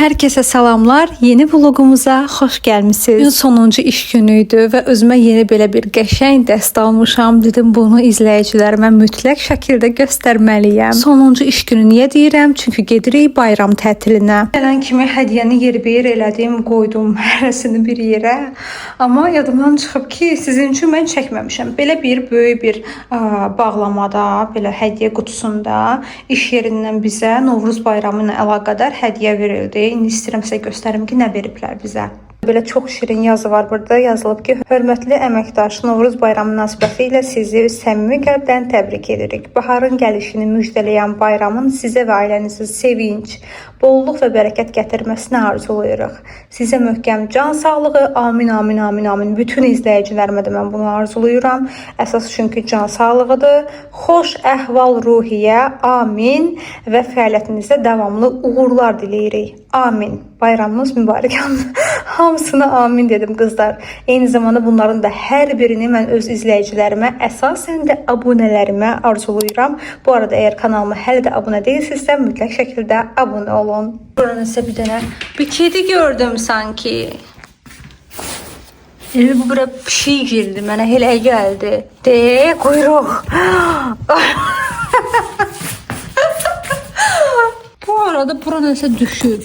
Herkese selamlar. Yeni vlogumuza xoş gəlmisiniz. Gün sonuncu iş günüydü və özümə yeni belə bir qəşəng dəst almışam. Dedim bunu izləyicilərimə mütləq şəkildə göstərməliyəm. Sonuncu iş günü niyə deyirəm? Çünki gedirik bayram tətilinə. Gələn kimi hədiyyəni yerbəyer elədim, qoydum hərəsini bir yerə. Amma yadımdan çıxıb ki, sizin üçün mən çəkməmişəm. Belə bir böyük bir bağlamada, belə hədiyyə qutusunda iş yerindən bizə Novruz bayramı ilə əlaqədar hədiyyə verildi. İndi istəyirəm sizə göstərim ki, nə veriblər bizə. Belə çox şirin yazı var burada. Yazılıb ki, hörmətli əməkdaş, Novruz bayramı münasibətilə sizi səmimi qəlbdən təbrik edirik. Baharın gəlişini müjdələyən bayramın sizə və ailənizə sevinç, bollluq və bərəkət gətirməsini arzulayırıq. Sizə möhkəm can sağlığı, amin, amin, amin, amin. Bütün izləyicilərimə də mən bunu arzulayıram. Əsas çünki can sağlığıdır. Xoş əhval ruhiyyə, amin və fəaliyyətinizdə davamlı uğurlar diləyirik. Amin. Bayramınız mübarək olsun. Hamısına amin dedim qızlar. Eyni zamanda bunların da hər birini mən öz izləyicilərimə, əsasən də abunələrimə arzulayıram. Bu arada əgər kanalıma hələ də abunə deyilsinizsə, mütləq şəkildə abunə olun. Buranın isə bir dənə bir kedi gördüm sanki. Elə bu bura bir şey girdi, mənə elə gəldi. De, quyruq. Bu arada buranın isə düşüb.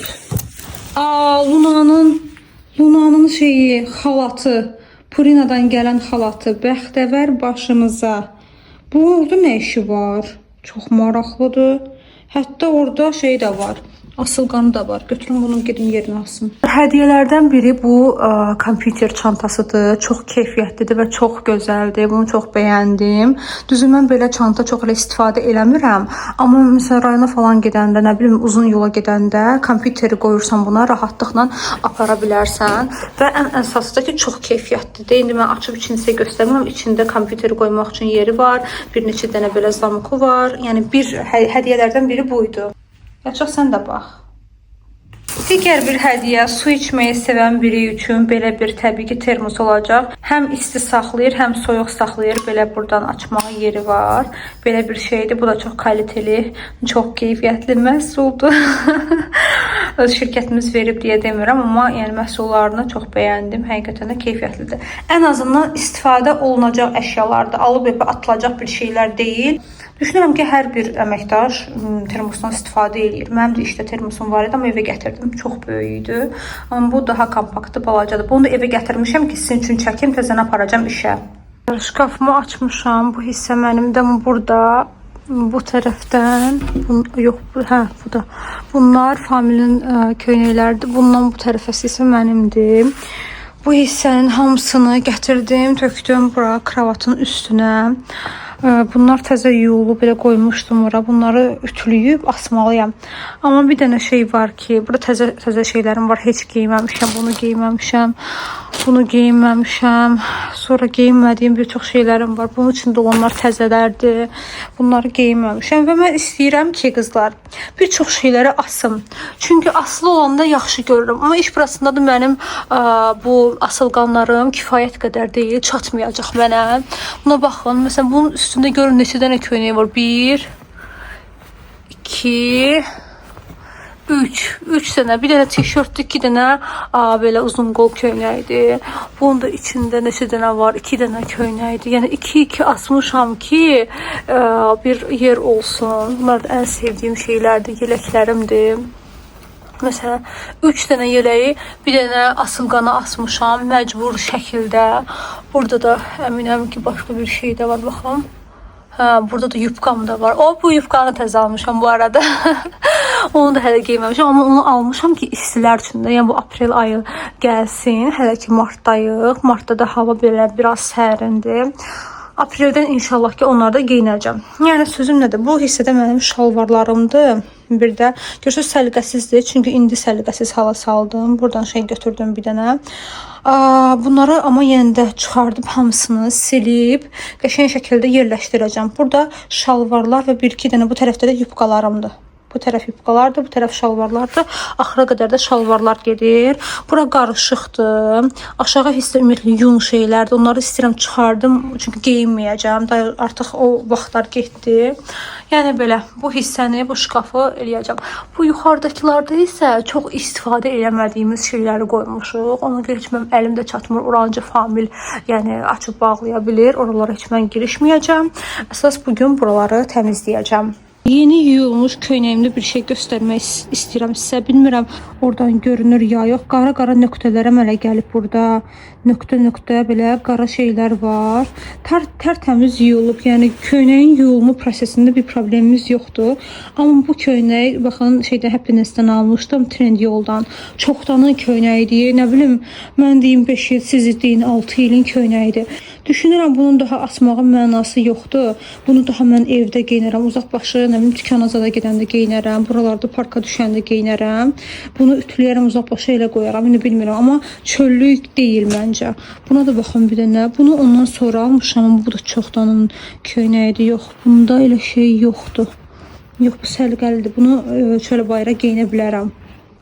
Luna'nın şeyi, xalatı, Purinadan gələn xalatı, bəxtəvər başımıza. Bu orada nə işi var? Çox maraqlıdır. Hətta orada şey də var. Asılqanı da var. Götürün bunu, gedin yerinə asın. Hədiyyələrdən biri bu kompüter çantasıdır. Çox keyfiyyətlidir və çox gözəldir. Bunu çox bəyəndim. Düzü mən belə çanta çox elə istifadə eləmirəm. Amma məsələn rayona falan gedəndə, nə bilim uzun yola gedəndə kompüteri qoyursan buna, rahatlıqla apara bilərsən. Və ən əsası da ki, çox keyfiyyətlidir. İndi mən açıb içini sizə göstərmirəm. İçində kompüteri qoymaq üçün yeri var. Bir neçə dənə belə zamku var. Yəni bir hədiyyələrdən biri buydu. Yaxşı, sən də bax. Digər bir hədiyyə su içməyi sevən biri üçün belə bir təbii ki termos olacaq. Həm isti saxlayır, həm soyuq saxlayır. Belə buradan açmağa yeri var. Belə bir şeydir. Bu da çox kaliteli, çox keyfiyyətli məhsuldur. Öz şirkətimiz verib deyə demirəm, amma yəni məhsullarını çox bəyəndim. Həqiqətən də keyfiyyətlidir. Ən azından istifadə olunacaq əşyalardır. Alıb evə atılacaq bir şeylər deyil. Düşünürəm ki, hər bir əməkdaş termosdan istifadə edir. Mənim də işdə termosum var idi, amma evə gətirdim. Çox böyük idi. Amma bu daha kompaktlı, balacadır. Bunu da evə gətirmişəm ki, sizin üçün çəkim, təzən aparacam işə. Şkafımı açmışam. Bu hissə mənim də burada. Bu tərəfdən, yox, bu da. Bunlar familin köynəkləridir. Bundan bu tərəfəsi isə mənimdir. Bu hissənin hamısını gətirdim, tökdüm bura kravatın üstünə. Bunlar təzə yuyulub belə qoymuşdum ora. Bunları ütülüyüb asmalıyam. Amma bir dənə şey var ki, burada təzə şeylərim var. Heç geyməmişəm, bunu geyməmişəm. Bunu geyinməmişəm. Sonra geyinmədiyim bir çox şeylərim var. Bunun içində olanlar təzələrdir. Bunları geyinməmişəm və mən istəyirəm ki, qızlar, bir çox şeyləri asım. Çünki asılı olanda yaxşı görürəm. Amma iş burasında da mənim bu asılqanlarım kifayət qədər deyil, çatmayacaq mənə. Buna baxın. Məsələn, bunun üstündə görün neçə dənə köynək var. 1, 2, 3 dənə, bir dənə tişörtdür, 2 dənə belə uzun qol köynəkdir. Bunun da içində neçə dənə var, 2 dənə köynəkdir. Yəni 2-2 asmışam ki, bir yer olsun. Bunlar da ən sevdiyim şeylərdir, yeləklərimdir. Məsələn, 3 dənə yeleği, bir dənə asılqana asmışam, məcbur şəkildə. Burada da əminəm ki, başqa bir şey də var, baxın. Burada da yubqam da var. Bu yubqanı təzə almışam bu arada. Onu da hələ geyməmişəm, amma onu almışam ki, istilər üçün də. Yəni bu aprel ayı gəlsin. Hələ ki martdayıq. Martda da hava belə biraz sərindir. Apreldən inşallah ki onları da geyinəcəm. Yəni sözüm nədir? Bu hissədə mənim şalvarlarımdır. Bir də görürsünüz səliqəsizdir. Çünki indi səliqəsiz hala saldım. Buradan şey götürdüm bir dənə. Bunları amma yenə də çıxardıb hamısını silib qəşəng şəkildə yerləşdirəcəm. Burada şalvarlar və 1-2 dənə bu tərəfdə də yubqalarımdır. Bu tərəf yubqalardır, bu tərəf şalvarlardır. Axıra qədər də şalvarlar gedir. Bura qarışıqdır. Aşağı hissə ümumiyyətlə yun şeylərdir. Onları istəyirəm çıxardım, çünki geyinməyəcəm. Da artıq o vaxtlar getdi. Yəni belə bu hissəni, bu şkafı eləyəcəm. Bu yuxarıdakılarda isə çox istifadə eləmədiyimiz şeyləri qoymuşuq. Ona görə heç mənim əlimdə çatmır. Oranca famil, yəni açıb bağlaya bilir. Oralara heç mən girişməyəcəm. Əsas bugün buraları təmizləyəcəm. Yeni yuyulmuş köynəyimdə bir şey göstərmək istəyirəm sizə. Bilmirəm oradan görünür ya yox. Qara-qara nöqtələrə mələ gəlib burada. Nöqtə-nöqtə belə qara şeylər var. Tərtəmiz yuyulub. Yəni köynəyin yuyulma prosesində bir problemimiz yoxdur. Amma bu köynək baxın şeydə Happiness-dən almışdım, Trendyoldan. Çoxdanın köynəyidir. Nə bilim mən deyim 5 il, siz deyin 6 ilin köynəyidir. Düşünürəm bunun daha asmağın mənası yoxdur. Bunu daha mən evdə geyinərəm. Uzaqbaşı, nə bilim dükana zada gedəndə geyinərəm. Buralarda parka düşəndə geyinərəm. Bunu ütüləyərəm, uzaqbaşı elə qoyaram. İndi bilmirəm, amma çöllük deyil məncə. Buna da baxın bir dənə. Bunu ondan sonra almışam. Bu da çoxdanın köynəyidir. Yox, bunda elə şey yoxdur. Yox, bu səliqəlidir. Bunu şöyle bayıra geyinə bilərəm.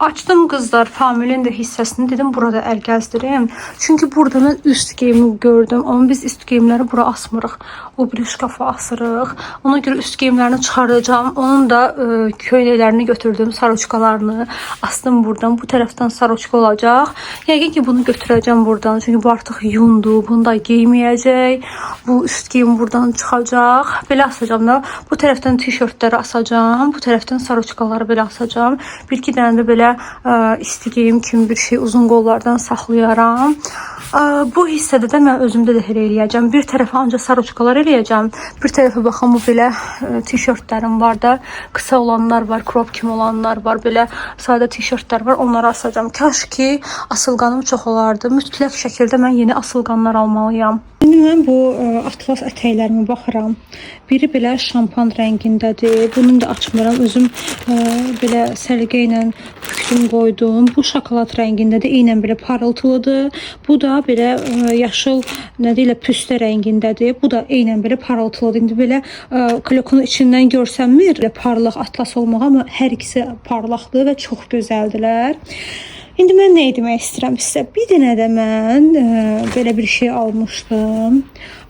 Açdım kızlar familin de hissəsini, dedim burada əl gəzdirim. Çünki burada mən üst geyimi gördüm. Ama biz üst geyimləri bura asmırıq. O bir şkafa asırıq. Ona görə üst geyimlərini çıxaracağım. Onun da köynəklərini götürdüm, saroçkalarını astım buradan. Bu tərəfdən saroçka olacaq. Yəqin ki bunu götürəcəm buradan. Çünki bu artıq yundu. Bunu da giyməyəcək. Bu üst geyim buradan çıxacaq. Belə asacağım da. Bu tərəfdən tişörtləri asacağım. Bu tərəfdən saroçkaları belə asacağım. Bir-iki dənə də belə isti geyim kimi bir şey uzun qollardan saxlayaram. Bu hissədə də mən özümdə də elə eləyəcəm. Bir tərəfə ancaq saroçkalar eləyəcəm. Bir tərəfə baxın bu belə tişörtlərim var da. Qısa olanlar var, crop kimi olanlar var. Belə sadə tişörtlər var. Onları asacağım. Kaş ki asılqanım çox olardı. Mütləq şəkildə mən yeni asılqanlar almalıyam. Şimdi mən bu atlas ətəklərimi baxıram. Biri belə şampan rəngindədir. Bunu da açmıram. Özüm belə səliqə ilə bükdüm, qoydum. Bu şokolad rəngindədir. Eynən belə parıltılıdır. Bu da belə yaşıl, nə deyilə, püstə rəngindədir. Bu da eynən belə parıltılıdır. İndi belə klokunun içindən görsənmir. Belə parlaq atlas olmağa, amma hər ikisi parlaqdır və çox gözəldilər. İndi mən nə demək istəyirəm sizə? Bir dənə də mən belə bir şey almışdım.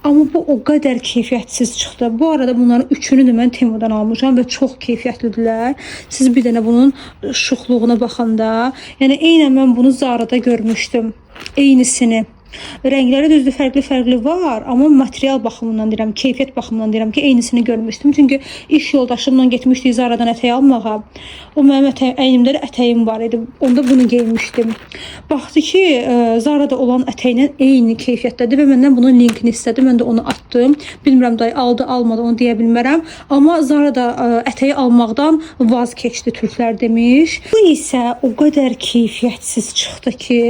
Amma bu o qədər keyfiyyətsiz çıxdı. Bu arada bunların üçünü də mən Temu'dan almışam və çox keyfiyyətlidirlər. Siz bir dənə bunun şuxluğuna baxanda, yəni eynən mən bunu Zara'da görmüşdüm. Eynisini. Rəngləri düzdür, fərqli var, amma material baxımından deyirəm, keyfiyyət baxımından deyirəm ki, eynisini görmüşdüm. Çünki iş yoldaşımla getmişdik Zara'dan ətək almağa. O mənim əynimdə ətəyim var idi. Onda bunu geymişdim. Baxdı ki, Zara'da olan ətəklə eyni keyfiyyətdədir və məndən bunun linkini istədi. Mən də onu atdım. Bilmirəm dayı aldı, almadı, onu deyə bilmərəm. Amma Zara'da ətəyi almaqdan vaz keçdi türklər demiş. Bu isə o qədər keyfiyyətsiz çıxdı ki,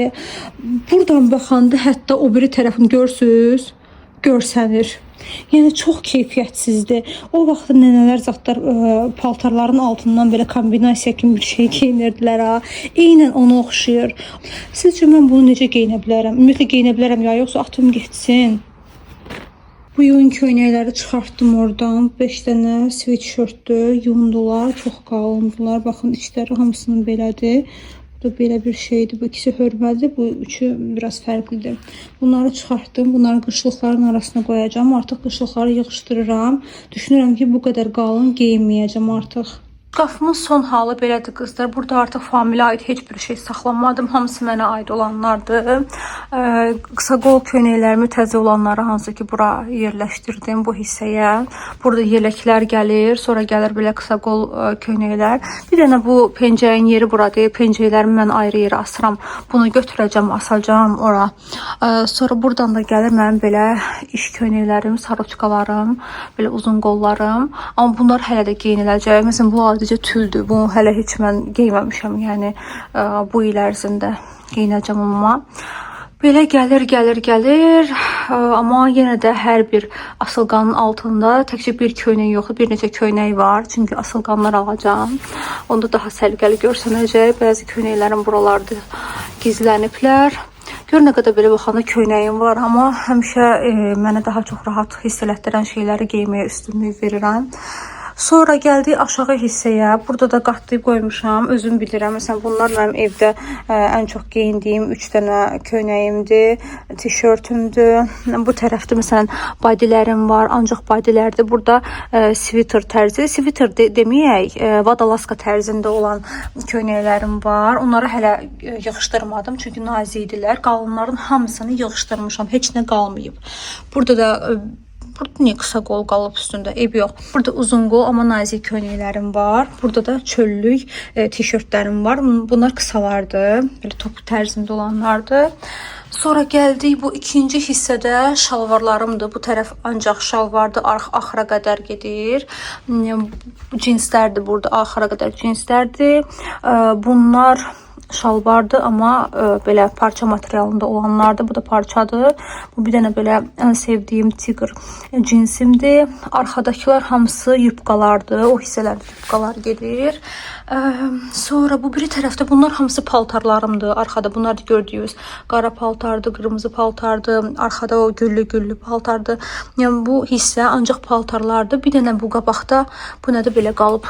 buradan baxanda hətta o biri tərəfini görsənir. Yəni çox keyfiyyətsizdir. O vaxt nənələr zatlar paltarların altından belə kombinasiya kimi bir şey geyinirdilər ha. Eynən ona oxşayır. Sizcə mən bunu necə geyinə bilərəm? Ümumiyyətlə geyinə bilərəm ya, yoxsa atım getsin? Bu yun köynəkləri çıxartdım oradan. 5 dənə sweatshirtdür, yundular, çox qalındılar. Baxın içləri hamısının belədir. Bu da belə bir şeydir. Bu ikisi hörməlidir. Bu üçü biraz fərqlidir. Bunları çıxartdım. Bunları qışlıqların arasına qoyacağım. Artıq qışlıqları yığışdırıram. Düşünürəm ki, bu qədər qalın geyinməyəcəm artıq. Qafımın son halı belədir qızlar. Burada artıq familiyə aid heç bir şey saxlamadım. Hamısı mənə aid olanlardır. Qısa qol köynəklərimi təzə olanları hansı ki bura yerləşdirdim bu hissəyə. Burada yeləklər gəlir. Sonra gəlir belə qısa qol köynəklər. Bir dənə bu pencəyin yeri buradır. Pencəklərimi mən ayrı yerə asıram. Bunu götürəcəm, asacağım ora. Sonra buradan da gəlir mənim belə iş köynəklərim, saroçkalarım, belə uzun qollarım. Amma bunlar hələ də geyiniləcək. Məsələn, bu sadəcə tüldür. Bunu hələ heç mən geyməmişəm. Yəni bu il ərzində geyinəcəm amma. Belə gəlir. Amma yenə də hər bir asılqanın altında təkcə bir köynək yoxdur, bir neçə köynək var. Çünki asılqanlar alacağım. Onda daha səliqəli görsənəcək. Bəzi köynəklərin buralarda gizləniblər. Gör nə qədər belə baxanda köynəyim var, amma həmişə mənə daha çox rahat hiss elətdirən şeyləri geyməyə üstünlük verirəm. Sonra gəldik aşağı hissəyə. Burada da qatlayıb qoymuşam. Özüm bilirəm. Məsələn, bunlar mənim evdə ən çox geyindiyim 3 dənə köynəyimdir, tişörtümdür. Bu tərəfdə məsələn bodylərim var, ancaq bodylərdə burada sviter tərzi, sviter deməyək, vadalaska tərzində olan köynəklərim var. Onları hələ yığışdırmadım çünki nazik idilər. Qalınların hamısını yığışdırmışam. Heç nə qalmayıb. Burada da burada niyə qısa qol qalıb üstündə? Eyb yox. Burada uzun qol amma nazik köynəklərim var. Burada da çöllük tişörtlərim var. Bunlar qısalardır. Belə top tərzində olanlardır. Sonra gəldik bu ikinci hissədə şalvarlarımdır. Bu tərəf ancaq şalvardır, axıra qədər gedir. Cinslərdir burada, axıra qədər cinslərdir. Bunlar şalvardır, amma belə parça materialında olanlardır. Bu da parçadır. Bu bir dənə belə ən sevdiyim tiger cinsimdir. Arxadakılar hamısı yubqalardır. O hissələrdə yubqalar gedir. Sonra bu biri tərəfdə bunlar hamısı paltarlarımdır. Arxada bunlar da gördüyünüz qara paltardır, qırmızı paltardır. Arxada o güllü paltardır. Yəni bu hissə ancaq paltarlardır. Bir dənə bu qabaqda bu nədir belə qalıb.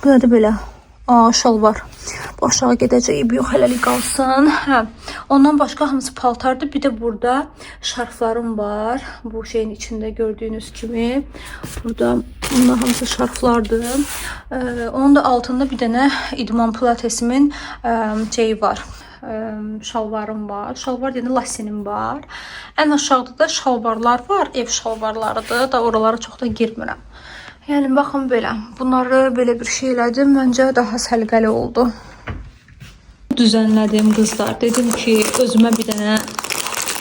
Bu nədir belə? Şalvar. Bu aşağı gedəcək. Yox, hələlik qalsın. Ondan başqa hamısı paltardır. Bir də burada şarflarım var. Bu şeyin içində gördüyünüz kimi. Burada bunlar hamısı şarflardır. Onun da altında bir dənə idman pilatesimin şeyi var. Şalvarım var. Şalvar deyəndə lasenim var. Ən aşağıda da şalvarlar var. Ev şalvarlarıdır. Da oralara çox da girmirəm. Yəni baxın belə. Bunları belə bir şey elədim. Məncə daha səliqəli oldu. Düzənlədim qızlar. Dedim ki, özümə bir dənə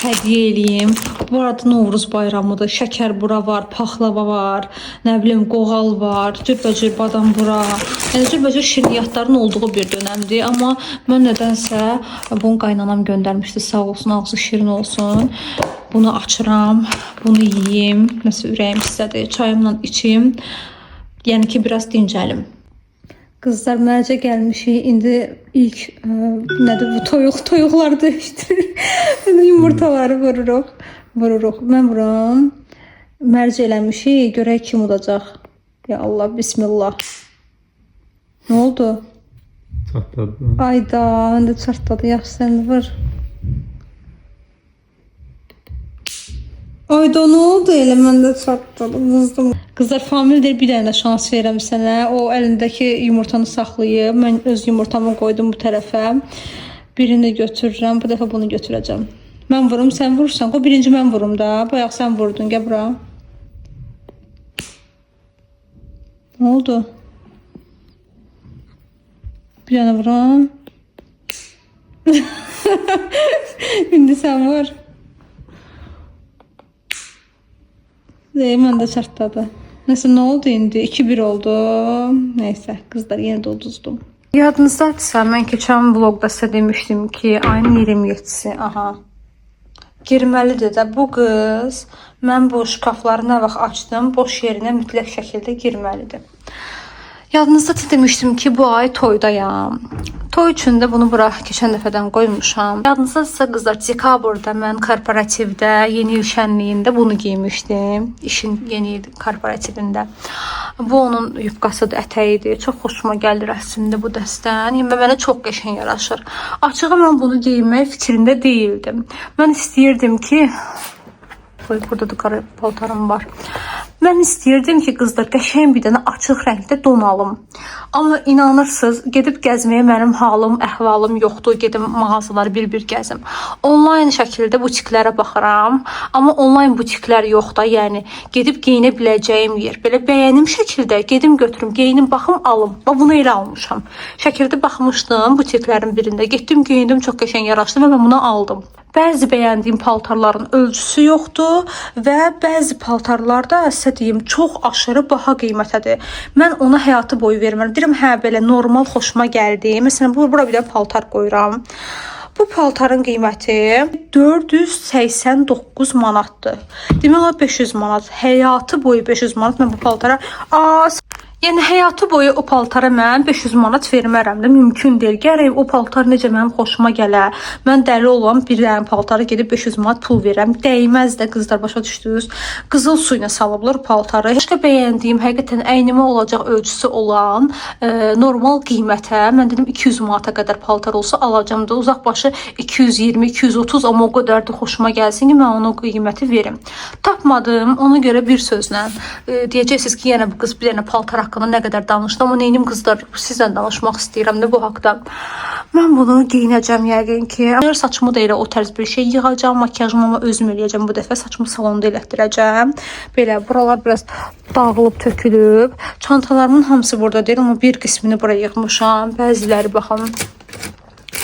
hədiyyə eləyim. Bu arada Novruz bayramıdır. Şəkər bura var, paxlava var, nə bilim qoğal var, cürbəcür badam bura. Yəni cürbəcür şirniyyatların olduğu bir dönəmdir. Amma mən nədənsə bunu qaynanam göndərmişdi. Sağ olsun, ağzı şirin olsun. Bunu açıram, bunu yiyeyim. Nəsə ürəyim istədi. Çayımla içeyim. Yəni ki, biraz dincəlim. Qızlar, mərcə gəlmişik. İndi ilk nədir bu toyuqları döyüşdürür. Yumurtaları vururuq. Mən vuram. Mərcə eləmişik. Görək kim udacaq. Ya Allah, bismillah. Nə oldu? Çatladı. Ayda, mən də çatladı. Yaxşı, sən vur. Ayda, nə oldu elə? Mən də çatladı, vızdım. Qızlar, famildir, bir dənə şans verirəm sənə. O əlindəki yumurtanı saxlayıb. Mən öz yumurtamı qoydum bu tərəfə. Birini götürürəm. Bu dəfə bunu götürəcəm. Mən vurum, sən vurursan. O birinci mən vurum da. Bayaq sən vurdun. Gəl bura. Nə oldu? Bir dənə vuram. İndi sən vur. Mən də çartladı. Nəsə, nə oldu indi? 2-1 oldu. Neysə, qızlar, yenə də uduzdum. Yadınızdadırsa, mən keçən vlogda sizə demişdim ki, ayın 27-si, girməlidir də bu qız. Mən bu şkafları nə vaxt açdım, boş yerinə mütləq şəkildə girməlidir. Yadınızda demişdim ki, bu ay toydayam. Toy üçün də bunu bura keçən dəfədən qoymuşam. Yadınızdadırsa qızlar, dekabrda mən korporativdə, yeni il şənliyində bunu giymişdim. İşin yeni il korporativində. Bu onun yubqasıdır, ətəyidir. Çox xoşuma gəlir əslində bu dəstən. Yəni mənə çox qəşəng yaraşır. Açığı mən bunu geyinmək fikrində deyildim. Mən istəyirdim ki, burada da qara paltarım var. Mən istəyirdim ki, qızlar, qəşəng bir dənə açıq rəngdə don alım. Amma inanırsınız, gedib gəzməyə mənim halım, əhvalım yoxdur. Gedim mağazaları bir-bir gəzim. Onlayn şəkildə butiklərə baxıram. Amma onlayn butiklər yox da, yəni gedib geyinə biləcəyim yer. Belə bəyənim şəkildə gedim götürüm, geyinim, baxım, alım. Bunu elə almışam. Şəkildə baxmışdım butiklərin birində. Getdim, geyindim, çox qəşəng yaraşdı və mən bunu aldım. Bəzi bəyəndiyim paltarların ölçüsü yoxdur və bəzi paltarlarda sizə deyim, çox aşırı baha qiymətədir. Mən ona həyatı boyu vermərəm. Deyirəm, hə, belə normal xoşuma gəldi. Məsələn, bura bir də paltar qoyuram. Bu paltarın qiyməti 489 manatdır. Demək olar 500 manat. Həyatı boyu 500 manat mən bu paltara Yəni həyatı boyu o paltara mən 500 manat vermərəm də, mümkün deyil. Gərək o paltar necə mənim xoşuma gələ. Mən dəli olan bir dənə paltara gedib 500 manat pul verəm. Dəyməz də qızlar, başa düşdünüz? Qızıl su ilə salıblar paltarı. Başqa bəyəndiyim, həqiqətən əynimə olacaq ölçüsü olan normal qiymətə, mən dedim 200 manata qədər paltar olsa alacağım da, uzaq başı 220, 230, amma o qədər də xoşuma gəlsin ki, mən onun qiyməti verim. Tapmadım, ona görə bir sözlə deyəcəksiniz ki, yenə bu qız bir dənə paltar haqqında nə qədər danışdı, amma neynim qızlar, sizlə danışmaq istəyirəm də bu haqda. Mən bunu geyinəcəm yəqin ki. Saçımı da elə o tərz bir şey yığacağım, makyajımı amma özüm eləyəcəm bu dəfə. Saçımı salonda elətdirəcəm. Belə buralar biraz dağılıb, tökülüb. Çantalarımın hamısı burada deyil, amma bir qismini buraya yığmışam. Bəziləri baxın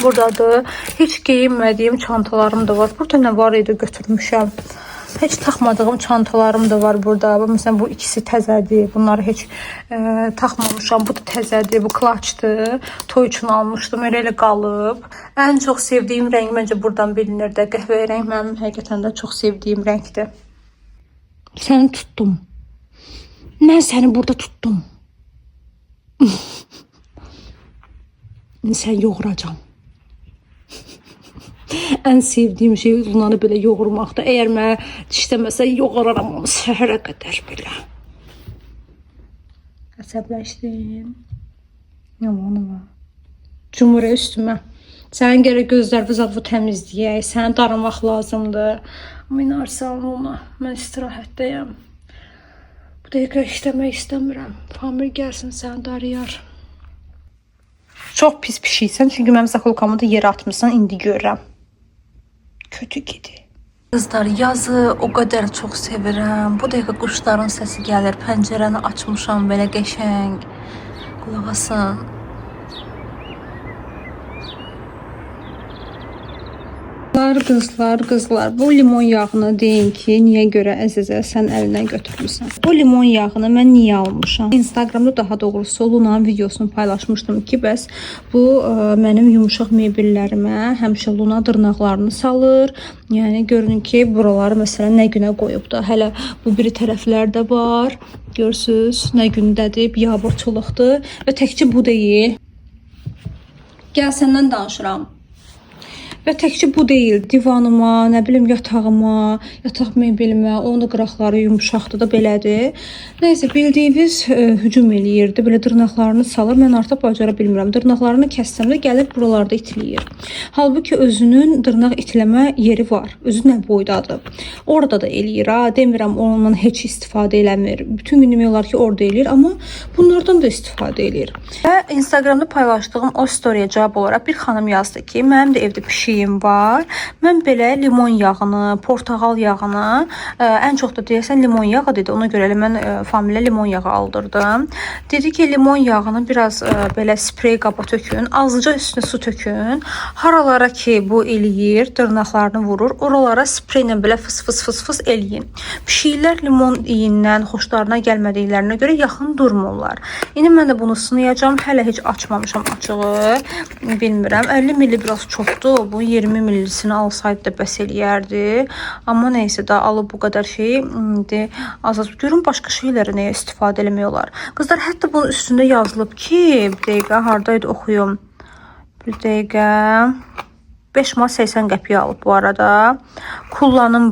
buradadır. Heç geyinmədiyim çantalarım da var. Burada nə var idi götürmüşəm. Heç taxmadığım çantalarım da var burada. Məsələn, bu ikisi təzədir. Bunları heç taxmamışam. Bu da təzədir. Bu klaçdır. Toy üçün almışdım. Elə qalıb. Ən çox sevdiyim rəng məncə buradan bilinir də. Qəhvəyi rəng mənim həqiqətən də çox sevdiyim rəngdir. Səni tutdum. Mən səni burada tutdum. Sən yoğuracam. Ən sevdiyim şey Lunanı belə yoğurmaqdır. Əgər mənə dişləməsə yoğuraram onu səhərə qədər belə. Əsəbləşdim. Yamanı var. Cumhuriyyə üstümə. Sənin gərək gözləriniz adlı təmizləyək. Səni daramaq lazımdır. Amma inarsan ona. Mən istirahətdəyəm. Bu dəqiqə işləmək istəmirəm. Famil gəlsin səni darayar. Çox pis pişiksən. Çünki mənim zakolkamı da yerə atmışsan. İndi görürəm. Kötü gidi. Kızlar, yazı o qədər çox sevirəm. Bu dəqiqə quşların səsi gəlir. Pəncərəni açmışam belə qəşəng. Qulaq asın. Qızlar, bu limon yağını deyin ki, niyə görə əzizə sən əlinə götürmüsən. Bu limon yağını mən niyə almışam? Instagramda daha doğrusu Luna'nın videosunu paylaşmışdım ki, bəs bu mənim yumuşaq mebellərimə həmişə Luna dırnaqlarını salır. Yəni görün ki, buraları məsələn nə günə qoyub da. Hələ bu biri tərəflərdə var. Görsüz, nə gündədir, biabırçılıqdır. Və təkcə bu deyil. Gəl səndən danışıram. Və təkcə bu deyil, divanıma, nə bilim yatağıma, yataq mebelimə, onun da qıraqları yumuşaqdır da belədir. Nəysə, bildiyiniz hücum eləyirdi, belə dırnaqlarını salır, mən artıq bacara bilmirəm. Dırnaqlarını kəssəm də gəlir buralarda itiləyir. Halbuki özünün dırnaq itiləmə yeri var, özü nə boydadır. Orada da eləyir, demirəm ondan heç istifadə eləmir. Bütün gün demək olar ki, orada eləyir, amma bunlardan da istifadə eləyir. Və Instagramda paylaşdığım o storyya cavab olaraq bir xanım yazdı ki, mənim də evdə pişik var. Mən belə limon yağını, portağal yağını, ən çox da deyəsən limon yağı dedi. Ona görə mən Familə limon yağı aldırdım. Dedi ki, limon yağını biraz belə sprey qaba tökün, azıca üstünə su tökün. Haralara ki bu eləyir, dırnaqlarını vurur, oralara spreylə belə fıs eləyin. Pişiklər limon iyindən xoşlarına gəlmədiklərinə görə yaxın durmurlar. İndi mən də bunu sınayacağım. Hələ heç açmamışam açığı. Bilmirəm. 50 milli biraz çoxdur. Bu 20 millisini alsaydı da bəs eləyərdi. Amma neysə də alıb bu qədər şeyi az görün başqa şeylərə nəyə istifadə eləmək olar. Qızlar, hətta bunun üstündə yazılıb ki, bir dəqiqə hardaydı oxuyum. Bir dəqiqə 5 manat 80 qəpiyə alıb bu arada. Kullanım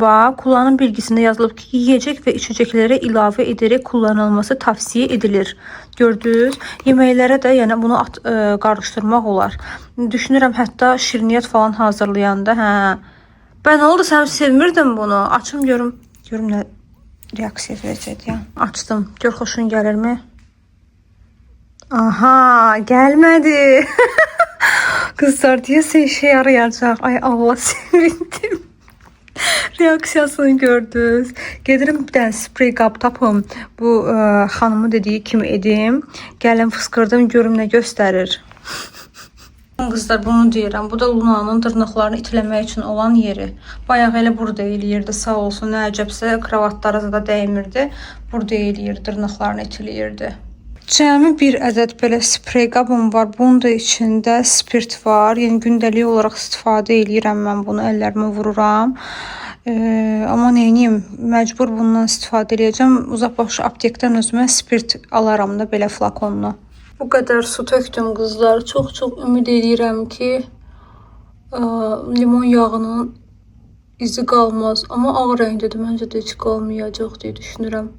bilgisində yazılıb ki, yiyəcək və içəcəklərə ilavə edərək kullanılması tavsiyə edilir. Gördünüz? Yeməklərə də yəni bunu qarışdırmaq olar. Düşünürəm hətta şirniyyat falan hazırlayanda, Ben oldu, sən sevmirdin bunu. Açım görüm nə reaksiya verəcək ya. Açdım. Gör xoşun gəlirmi? Aha, gəlmədi. Kızlar deyəsə işe yarayacaq. Ay Allah, sevindim. Reaksiyasını gördünüz. Gedirim bir dənə sprey qab tapım. Bu xanımın dediyi kimi edim. Gəlin fıskırdım, görüm nə göstərir. Kızlar, bunu deyirəm. Bu da Luna'nın dırnaqlarını itiləmək üçün olan yeri. Bayaq elə burada eləyirdi, sağ olsun. Nə əcəbsə kravatlara da dəymirdi. Burada eləyir, dırnaqlarını itiləyirdi. Cəmi bir ədəd belə sprey qabım var. Bunun da içində spirt var. Yəni gündəlik olaraq istifadə eləyirəm mən bunu. Əllərimə vururam. Amma neyiniyim, məcbur bundan istifadə edəcəm. Uzaqbaşı aptekdən özümə spirt alaram da belə flakonla. Bu qədər su tökdüm qızlar. Çox ümid edirəm ki, limon yağının izi qalmaz. Amma ağ rəngdədir. Məncə də heç qalmayacaq deyə düşünürəm.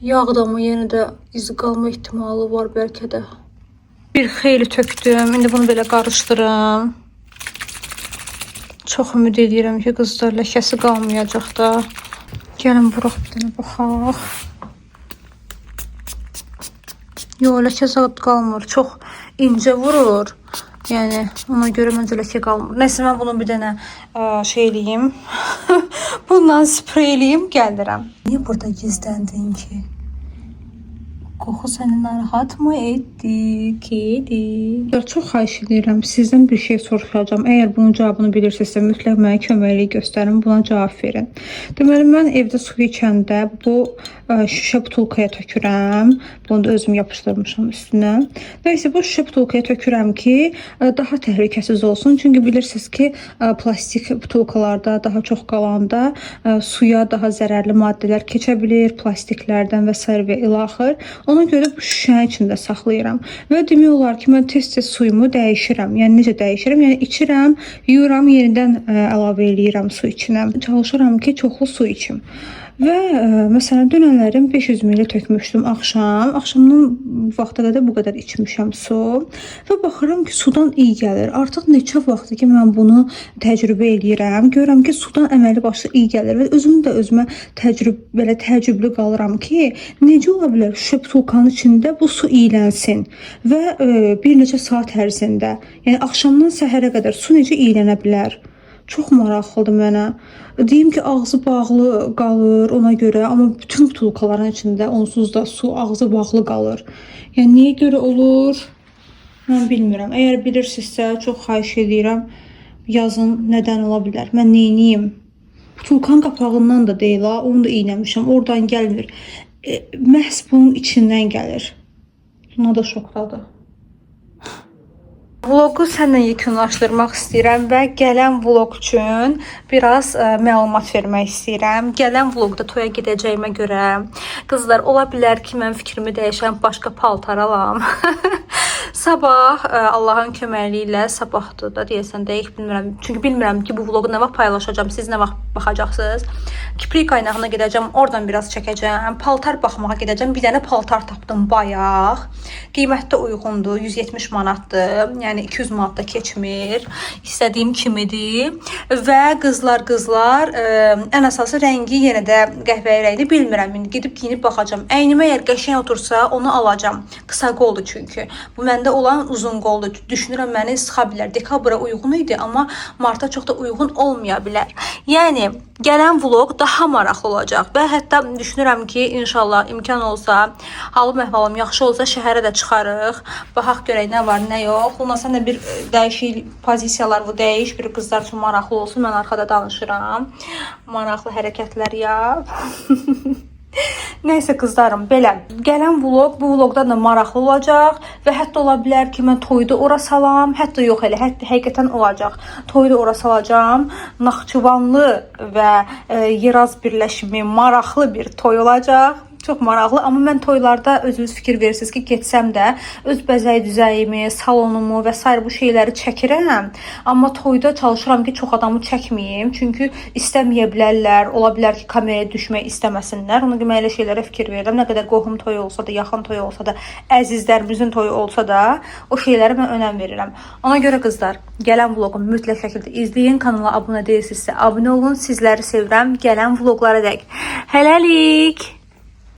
Yağda amma yenə də izi qalma ehtimalı var bəlkə də. Bir xeyli tökdüm. İndi bunu belə qarışdırım. Çox ümid edirəm ki, qızlar, ləkəsi qalmayacaq da. Gəlin buraq bir dənə baxaq. Yox, ləkə zad qalmır. Çox incə vurur. Yəni ona görə məncə ləkə qalmır. Nəysə, mən bunu bir dənə şey eləyim. Bundan spreyləyim, gəldirəm. Niyə burada gizləndin ki? Qoxu səni narahat mı etdi? Kedi. Çox xahiş edirəm, sizdən bir şey soruşacağam. Əgər bunun cavabını bilirsinizsə, mütləq mənə köməklik göstərin, buna cavab verin. Deməli, mən evdə su içəndə bu şüşə butulkaya tökürəm. Bunu da özüm yapışdırmışam üstünə. Nəysə, bu şüşə butulkaya tökürəm ki, daha təhlükəsiz olsun. Çünki bilirsiniz ki, plastik butulkalarda daha çox qalanda suya daha zərərli maddələr keçə bilir, plastiklərdən və s. və ilaxır. Ona görə bu şüşənin içində saxlayıram. Və demək olar ki, mən tez-tez suyumu dəyişirəm. Yəni necə dəyişirəm? Yəni içirəm, yuyuram, yenidən əlavə eləyirəm su içinə. Çalışıram ki, çoxlu su içim. Və məsələn, dünənlərim 500 ml tökmüşdüm axşam. Axşamdan vaxta qədər bu qədər içmişəm su. Və baxıram ki, sudan iyi gəlir. Artıq neçə vaxtdır ki, mən bunu təcrübə eləyirəm. Görürəm ki, sudan əməli başlı iyi gəlir. Və özüm də özümə belə təəccüblü qalıram ki, necə ola bilər şüşə butulkanın içində bu su iylənsin. Və bir neçə saat ərzində, yəni axşamdan səhərə qədər su necə iylənə bilər? Çox maraqlıdır mənə. Deyim ki, ağzı bağlı qalır ona görə, amma bütün butulkaların içində onsuz da su ağzı bağlı qalır. Yəni niyə görə olur? Mən bilmirəm. Əgər bilirsinizsə, çox xahiş edirəm, yazın nədən ola bilər. Mən neyniyim? Butulkanın qapağından da deyil, onu da iynəmişəm. Oradan gəlmir. Məhz bunun içindən gəlir. Buna da şokdadır. Vlogu sənlə yekunlaşdırmaq istəyirəm və gələn vlog üçün biraz məlumat vermək istəyirəm. Gələn vlogda toya gedəcəyimə görə, qızlar, ola bilər ki, mən fikrimi dəyişəm, başqa paltar alam. Sabah Allahın köməkliyi ilə, sabahdır da deyəsən, dəqiq bilmirəm. Çünki bilmirəm ki, bu vlogu nə vaxt paylaşacağam, siz nə vaxt baxacaqsınız. Kiprik qaynağına gedəcəm, oradan biraz çəkəcəm. Paltar baxmağa gedəcəm. Bir dənə paltar tapdım bayaq. Qiymətdə uyğundur, 170 manatdır. Yəni 200 manat da keçmir. İstədiyim kimidir. Və qızlar, ən əsası rəngi yenə də qəhvəyi rəngli, bilmirəm. İndi gedib giyinib baxacağam. Əynimə əgər qəşəng otursa, onu alacağam. Qısa qoldur çünki. Bu məndə olan uzun qoldur. Düşünürəm məni sıxa bilər. Dekabra uyğun idi, amma marta çox da uyğun olmaya bilər. Yəni gələn vlog daha maraqlı olacaq və hətta düşünürəm ki, inşallah imkan olsa, halım əhvalım yaxşı olsa şəhərə də çıxarıq. Baxaq görək nə var, nə yox. Luna, sən də bir dəyişik pozisiyalar dəyiş, bir qızlar üçün maraqlı olsun. Mən arxada danışıram. Maraqlı hərəkətlər yap. Nəysə qızlarım, belə. Gələn vlog bu vlogdan da maraqlı olacaq və hətta ola bilər ki, mən toyda ora salam, hətta yox elə, həqiqətən olacaq. Toyda ora salacağam. Naxçıvanlı və Yeraz birləşimi maraqlı bir toy olacaq. Çox maraqlı, amma mən toylarda özünüz fikir verirsiniz ki, getsəm də öz bəzəyi düzəyimi, salonumu və s. bu şeyləri çəkirəm. Amma toyda çalışıram ki, çox adamı çəkməyim. Çünki istəməyə bilərlər, ola bilər ki, kameraya düşmək istəməsinlər. Ona görə elə şeylərə fikir verirəm. Nə qədər qohum toyu olsa da, yaxın toyu olsa da, əzizlərimizin toyu olsa da, o şeylərə mən önəm verirəm. Ona görə qızlar, gələn vloqu mütləq şəkildə izləyin. Kanala abunə deyilsinizsə, abunə olun. Sizləri sevirəm. Gələn vloqlara dək. Hələlik!